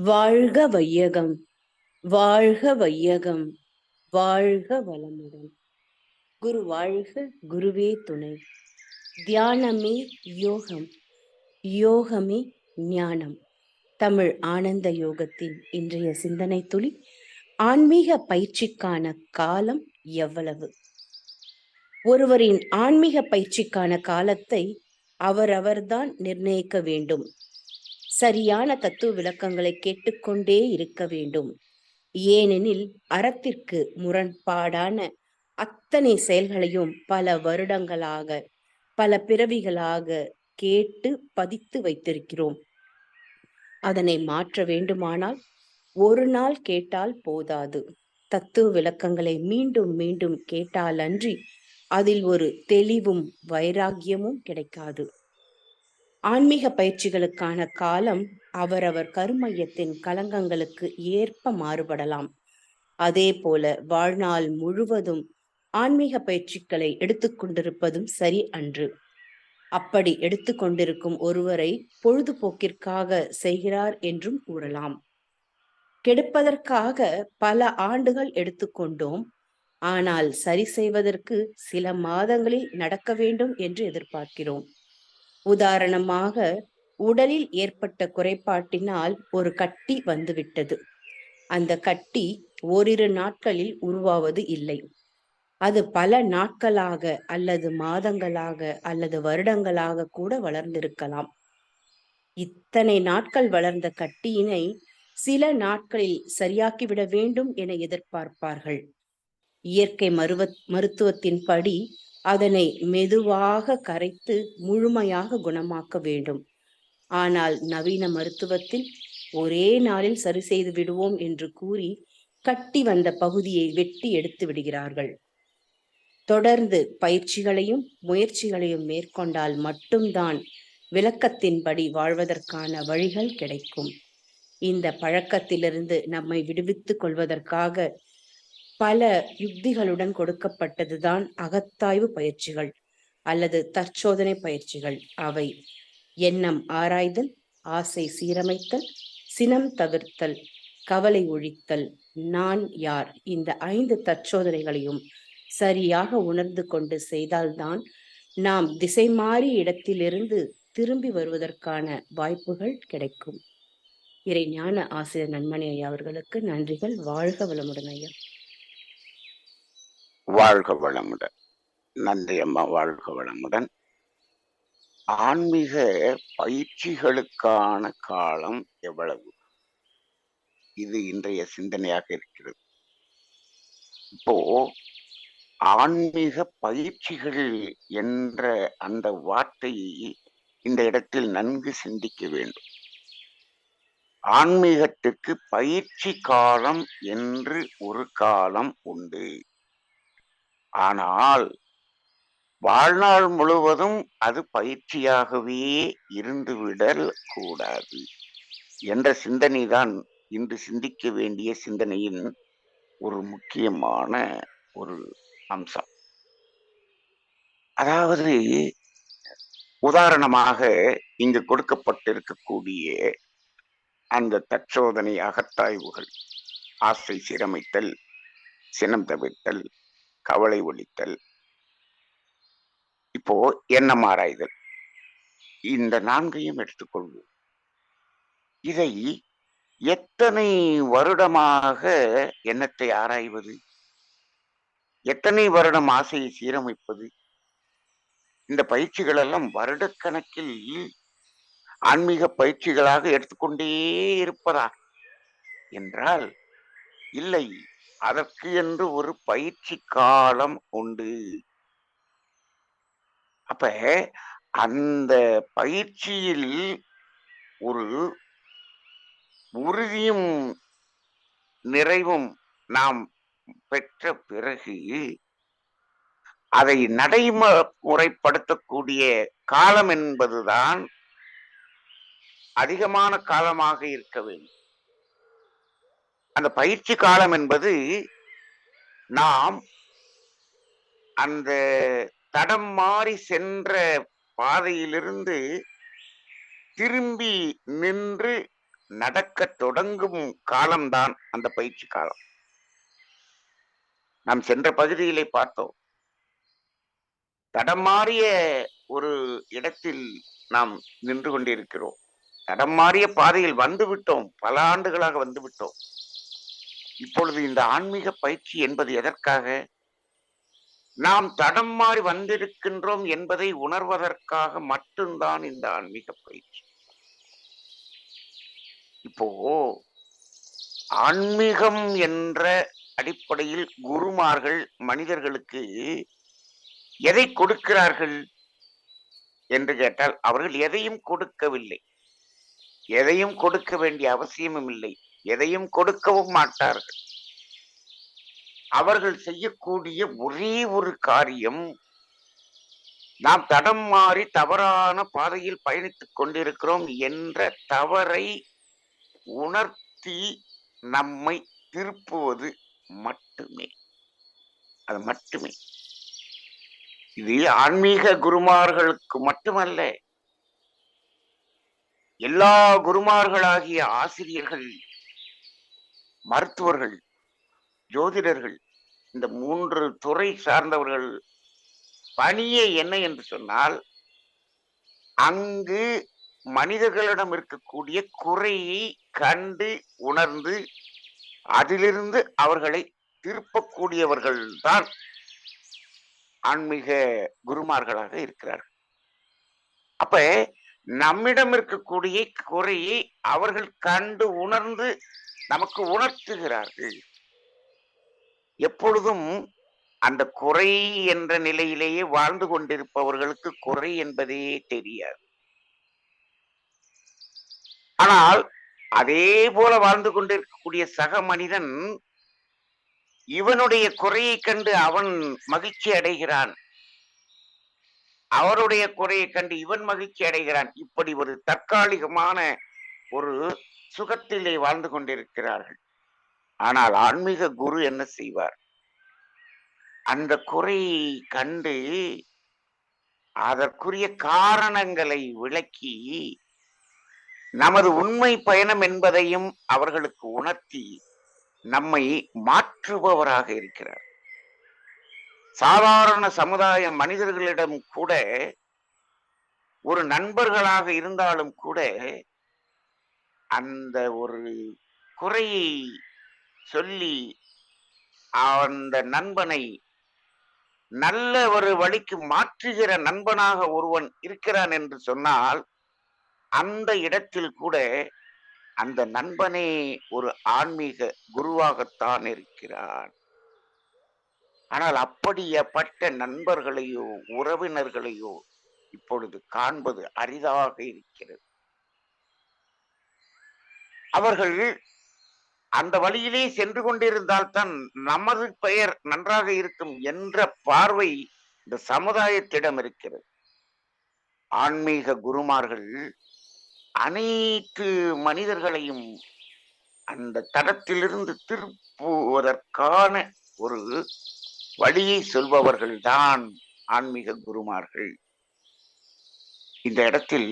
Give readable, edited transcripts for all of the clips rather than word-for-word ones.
வாழ்க வையகம், வாழ்க வையகம், வாழ்க வளமுடன். குரு வாழ்க, குருவே துணை. தியானமே யோகம், யோகமே ஞானம். தமிழ் ஆனந்த யோகத்தின் இன்றைய சிந்தனை துளி. ஆன்மீக பயிற்சிக்கான காலம் எவ்வளவு? ஒருவரின் ஆன்மீக பயிற்சிக்கான காலத்தை அவரவர்தான் நிர்ணயிக்க வேண்டும். சரியான தத்துவ விளக்கங்களை கேட்டுக்கொண்டே இருக்க வேண்டும். ஏனெனில் அறத்திற்கு முரண்பாடான அத்தனை செயல்களையும் பல வருடங்களாக, பல பிறவிகளாக கேட்டு பதித்து வைத்திருக்கிறோம். அதனை மாற்ற வேண்டுமானால் ஒரு நாள் கேட்டால் போதாது. தத்துவ விளக்கங்களை மீண்டும் மீண்டும் கேட்டாலன்றி அதில் ஒரு தெளிவும் வைராக்கியமும் கிடைக்காது. ஆன்மீக பயிற்சிகளுக்கான காலம் அவரவர் கருமையத்தின் களங்கங்களுக்கு ஏற்ப மாறுபடலாம். அதே போல வாழ்நாள் முழுவதும் ஆன்மீக பயிற்சிகளை எடுத்துக்கொண்டிருப்பதும் சரி அன்று. அப்படி எடுத்துக்கொண்டிருக்கும் ஒருவரை பொழுதுபோக்கிற்காக செய்கிறார் என்றும் கூறலாம். கெடுப்பதற்காக பல ஆண்டுகள் எடுத்துக்கொண்டோம். ஆனால் சரி செய்வதற்கு சில மாதங்களில் நடக்க வேண்டும் என்று எதிர்பார்க்கிறோம். உதாரணமாக, உடலில் ஏற்பட்ட குறைபாட்டினால் ஒரு கட்டி வந்துவிட்டது. அந்த கட்டி ஓரிரு நாட்களில் உருவாவது இல்லை. அது பல நாட்களாக அல்லது மாதங்களாக அல்லது வருடங்களாக கூட வளர்ந்திருக்கலாம். இத்தனை நாட்கள் வளர்ந்த கட்டியினை சில நாட்களில் சரியாக்கிவிட வேண்டும் என எதிர்பார்ப்பார்கள். இயற்கை மருத்துவத்தின்படி அதனை மெதுவாக கரைத்து முழுமையாக குணமாக்க வேண்டும். ஆனால் நவீன மருத்துவத்தில் ஒரே நாளில் சரி செய்து விடுவோம் என்று கூறி கட்டி வந்த பகுதியை வெட்டி எடுத்து விடுகிறார்கள். தொடர்ந்து பயிற்சிகளையும் முயற்சிகளையும் மேற்கொண்டால் மட்டும்தான் விளக்கத்தின்படி வாழ்வதற்கான வழிகள் கிடைக்கும். இந்த பழக்கத்திலிருந்து நம்மை விடுவித்துக் கொள்வதற்காக பல யுக்திகளுடன் கொடுக்கப்பட்டதுதான் அகத்தாய்வு பயிற்சிகள் அல்லது தற்சோதனை பயிற்சிகள். அவை எண்ணம் ஆராய்தல், ஆசை சீரமைத்தல், சினம் தவிர்த்தல், கவலை ஒழித்தல், நான் யார், இந்த 5 தற்சோதனைகளையும் சரியாக உணர்ந்து கொண்டு செய்தால்தான் நாம் திசை மாறிய இடத்திலிருந்து திரும்பி வருவதற்கான வாய்ப்புகள் கிடைக்கும். இறை ஞான ஆசிரியர் நன்மணி ஐயா அவர்களுக்கு நன்றிகள். வாழ்க வளமுடன் ஐயா. வாழ்க வளமுடன். நன்றி அம்மா, வாழ்க வளமுடன். ஆன்மீக பயிற்சிகளுக்கான காலம் எவ்வளவு? இது இன்றைய சிந்தனையாக இருக்கிறது. இப்போ ஆன்மீக பயிற்சிகள் என்ற அந்த வார்த்தையை இந்த இடத்தில் நன்கு சிந்திக்க வேண்டும். ஆன்மீகத்திற்கு பயிற்சி காலம் என்று ஒரு காலம் உண்டு. ஆனால் வாழ்நாள் முழுவதும் அது பயிற்சியாகவே இருந்துவிடல் கூடாது என்ற சிந்தனைதான் இன்று சிந்திக்க வேண்டிய சிந்தனையின் ஒரு முக்கியமான ஒரு அம்சம். அதாவது உதாரணமாக இங்கு கொடுக்கப்பட்டிருக்கக்கூடிய அந்த தற்சோதனை அகத்தாய்வுகள், ஆசை சீரமைத்தல், சினம் தவிர்த்தல், கவலை ஒழித்தல், இப்போ எண்ணம் ஆராய்தல், இந்த 4ஐயும் எடுத்துக்கொள்வோம். இதை எத்தனை வருடமாக எண்ணத்தை ஆராய்வது, எத்தனை வருடம் ஆசையை சீரமைப்பது? இந்த பயிற்சிகள் எல்லாம் வருடக்கணக்கில் ஆன்மீக பயிற்சிகளாக எடுத்துக்கொண்டே இருப்பதா என்றால் இல்லை. அதற்கு என்று ஒரு பயிற்சி காலம் உண்டு. அப்ப அந்த பயிற்சியில் ஒரு உறுதியும் நிறைவும் நாம் பெற்ற பிறகு அதை நடைமுறைப்படுத்தக்கூடிய காலம் என்பதுதான் அதிகமான காலமாக இருக்க வேண்டும். அந்த பயிற்சி காலம் என்பது நாம் அந்த தடம் மாறி சென்ற பாதையிலிருந்து திரும்பி நின்று நடக்க தொடங்கும் காலம்தான் அந்த பயிற்சி காலம். நாம் சென்ற பகுதியிலே பார்த்தோம். தடமாறிய ஒரு இடத்தில் நாம் நின்று கொண்டிருக்கிறோம். தடமாறிய பாதையில் வந்துவிட்டோம். பல ஆண்டுகளாக வந்துவிட்டோம். இப்பொழுது இந்த ஆன்மீக பயிற்சி என்பது எதற்காக? நாம் தடம் மாறி வந்திருக்கின்றோம் என்பதை உணர்வதற்காக மட்டும்தான் இந்த ஆன்மீக பயிற்சி. இப்போ ஆன்மீகம் என்ற அடிப்படையில் குருமார்கள் மனிதர்களுக்கு எதை கொடுக்கிறார்கள் என்று கேட்டால், அவர்கள் எதையும் கொடுக்கவில்லை. எதையும் கொடுக்க வேண்டிய அவசியமும் இல்லை. எதையும் கொடுக்கவும் மாட்டார்கள். அவர்கள் செய்யக்கூடிய ஒரே ஒரு காரியம், நாம் தடம் மாறி தவறான பாதையில் பயணித்துக் கொண்டிருக்கிறோம் என்ற தவறை உணர்த்தி நம்மை திருப்புவது மட்டுமே. அது மட்டுமே. இது ஆன்மீக குருமார்களுக்கு மட்டுமல்ல, எல்லா குருமார்களாகிய ஆசிரியர்கள், மருத்துவர்கள், ஜோதிடர்கள், இந்த 3 துறை சார்ந்தவர்கள் பணியே என்ன என்று சொன்னால், அங்கு மனிதர்களிடம் இருக்கக்கூடிய குறையை கண்டு உணர்ந்து அதிலிருந்து அவர்களை திருப்பக்கூடியவர்கள் தான் ஆன்மீக குருமார்களாக இருக்கிறார்கள். அப்ப நம்மிடம் இருக்கக்கூடிய குறையை அவர்கள் கண்டு உணர்ந்து நமக்கு உணர்த்துகிறார்கள். எப்பொழுதும் அந்த குறை என்ற நிலையிலேயே வாழ்ந்து கொண்டிருப்பவர்களுக்கு குறை என்பதே தெரியாது. ஆனால் அதே போல வாழ்ந்து கொண்டிருக்கக்கூடிய சக மனிதன் இவனுடைய குறையை கண்டு அவன் மகிழ்ச்சி அடைகிறான். அவருடைய குறையை கண்டு இவன் மகிழ்ச்சி அடைகிறான். இப்படி ஒரு தற்காலிகமான ஒரு சுகத்திலே வாழ்ந்து கொண்டிருக்கிறார்கள். ஆனால் ஆன்மீக குரு என்ன செய்வார்? அந்த குறையை கண்டு அதற்குரிய காரணங்களை விளக்கி நமது உண்மை பயணம் என்பதையும் அவர்களுக்கு உணர்த்தி நம்மை மாற்றுபவராக இருக்கிறார். சாதாரண சமுதாய மனிதர்களிடம் கூட, ஒரு நண்பர்களாக இருந்தாலும் கூட, அந்த ஒரு குறையை சொல்லி அந்த நண்பனை நல்ல ஒரு வழிக்கு மாற்றுகிற நண்பனாக ஒருவன் இருக்கிறான் என்று சொன்னால், அந்த இடத்தில் கூட அந்த நண்பனே ஒரு ஆன்மீக குருவாகத்தான் இருக்கிறான். ஆனால் அப்படிப்பட்ட நண்பர்களையோ உறவினர்களையோ இப்பொழுது காண்பது அரிதாக இருக்கிறது. அவர்கள் அந்த வழியிலே சென்று கொண்டிருந்தால் தான் நமது பெயர் நன்றாக இருக்கும் என்ற பார்வை இந்த சமுதாயத்திடம் இருக்கிறது. ஆன்மீக குருமார்கள் அனைத்து மனிதர்களையும் அந்த தடத்திலிருந்து திருப்புவதற்கான ஒரு வழியை சொல்பவர்கள்தான் ஆன்மீக குருமார்கள். இந்த இடத்தில்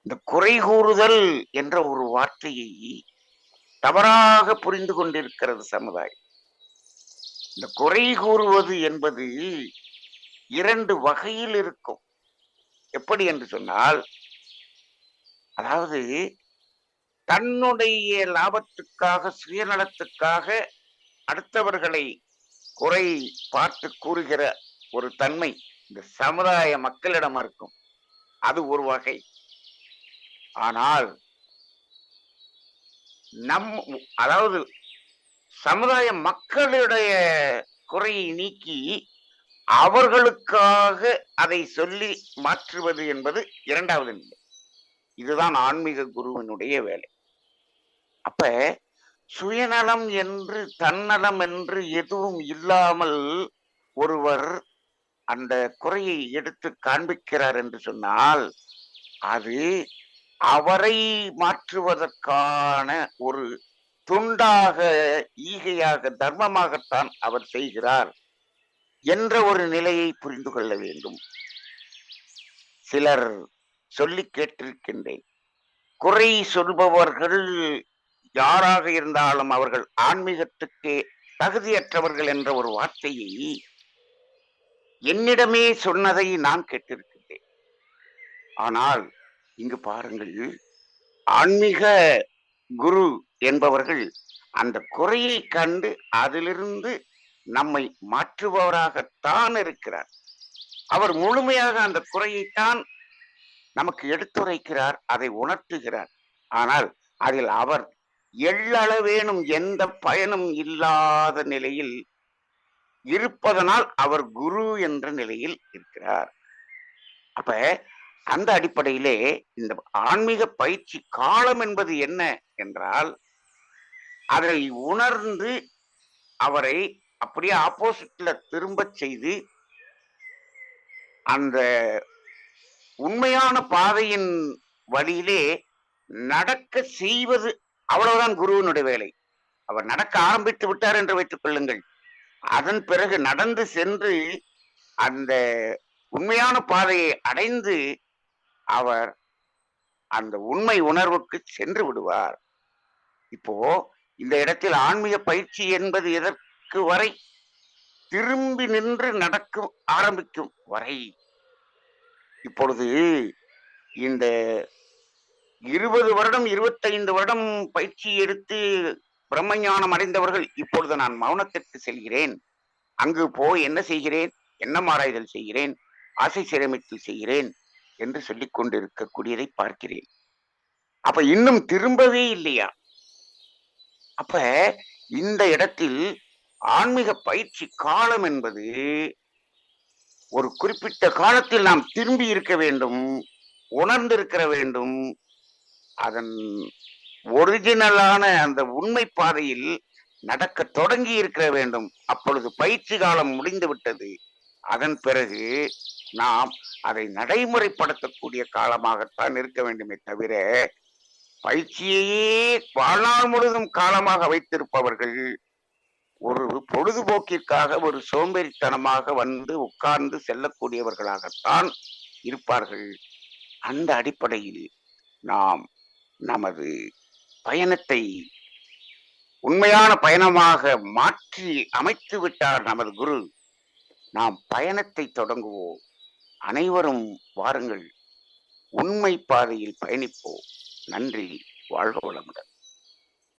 இந்த குறை கூறுதல் என்ற ஒரு வார்த்தையை தவறாக புரிந்து கொண்டிருக்கிறது சமுதாயம். இந்த குறை கூறுவது என்பது 2 வகையில் இருக்கும். எப்படி என்று சொன்னால், அதாவது தன்னுடைய லாபத்துக்காக, சுயநலத்துக்காக அடுத்தவர்களை குறை பார்த்து கூறுகிற ஒரு தன்மை இந்த சமுதாய மக்களிடம் இருக்கும். அது ஒரு வகை. ஆனால் அதாவது சமுதாய மக்களுடைய குறையை நீக்கி அவர்களுக்காக அதை சொல்லி மாற்றுவது என்பது 2வது நிலை. இதுதான் ஆன்மீக குருவினுடைய வேலை. அப்ப சுயநலம் என்று, தன்னலம் என்று எதுவும் இல்லாமல் ஒருவர் அந்த குறையை எடுத்து காண்பிக்கிறார் என்று சொன்னால், அது அவரை மாற்றுவதற்கான ஒரு துண்டாக, ஈகையாக, தர்மமாகத்தான் அவர் செய்கிறார் என்ற ஒரு நிலையை புரிந்து கொள்ள வேண்டும். சிலர் சொல்லி கேட்டிருக்கின்றேன். குறை சொல்பவர்கள் யாராக இருந்தாலும் அவர்கள் ஆன்மீகத்துக்கு தகுதியற்றவர்கள் என்ற ஒரு வார்த்தையை என்னிடமே சொன்னதை நான் கேட்டிருக்கின்றேன். ஆனால் இங்கு பாருங்கள், ஆன்மீக குரு என்பவர்கள் அந்த குறையை கண்டு அதிலிருந்து நம்மை மாற்றுபவராகத்தான் இருக்கிறார். அவர் முழுமையாக அந்த குறையைத்தான் நமக்கு எடுத்துரைக்கிறார், அதை உணர்த்துகிறார். ஆனால் அதில் அவர் எள்ளளவேனும் எந்த பயனும் இல்லாத நிலையில் இருப்பதனால் அவர் குரு என்ற நிலையில் இருக்கிறார். அப்ப அந்த அடிப்படையிலே இந்த ஆன்மீக பயிற்சி காலம் என்பது என்ன என்றால், அதை உணர்ந்து அவரை அப்படியே ஆப்போசிட்ல திரும்பச் செய்து அந்த உண்மையான பாதையின் வழியிலே நடக்க செய்வது, அவ்வளவுதான் குருவினுடைய வேலை. அவர் நடக்க ஆரம்பித்து விட்டார் என்று வைத்துக் கொள்ளுங்கள். அதன் பிறகு நடந்து சென்று அந்த உண்மையான பாதையை அடைந்து அவர் அந்த உண்மை உணர்வுக்கு சென்று விடுவார். இப்போ இந்த இடத்தில் ஆன்மீக பயிற்சி என்பது எதற்கு வரை? திரும்பி நின்று நடக்கும் ஆரம்பிக்கும் வரை. இப்பொழுது இந்த 20 வருடம் 25 வருடம் பயிற்சி எடுத்து பிரம்மஞானம் அடைந்தவர்கள், இப்பொழுது நான் மௌனத்திற்கு செல்கிறேன், அங்கு போய் என்ன செய்கிறேன், எண்ணமாராய்தல் செய்கிறேன், ஆசை சிரமித்தல் செய்கிறேன் என்று சொல்லிக் கொண்டிருக்கக்கூடியதை பார்க்கிறேன். அப்ப இன்னும் திரும்பவே இல்லையா? அப்ப இந்த இடத்தில் ஆன்மீக பயிற்சி காலம் என்பது ஒரு குறிப்பிட்ட காலத்தில் நாம் திரும்பி இருக்க வேண்டும், உணர்ந்திருக்க வேண்டும், அதன் ஒரிஜினலான அந்த உண்மை பாதையில் நடக்க தொடங்கி இருக்க வேண்டும். அப்பொழுது பயிற்சி காலம் முடிந்து விட்டது. அதன் பிறகு நாம் அதை நடைமுறைப்படுத்தக்கூடிய காலமாகத்தான் இருக்க வேண்டுமே தவிர, பயிற்சியையே வாழ்நாள் முழுதும் காலமாக வைத்திருப்பவர்கள் ஒரு பொழுதுபோக்கிற்காக ஒரு சோம்பேறித்தனமாக வந்து உட்கார்ந்து செல்லக்கூடியவர்களாகத்தான் இருப்பார்கள். அந்த அடிப்படையில் நாம் நமது பயணத்தை உண்மையான பயணமாக மாற்றி அமைத்து விட்டார் நமது குரு. நாம் பயணத்தை தொடங்குவோம். அனைவரும் வாருங்கள், உண்மை பாதையில் பயணிப்போம். நன்றி. வாழ்க வளமுடன்.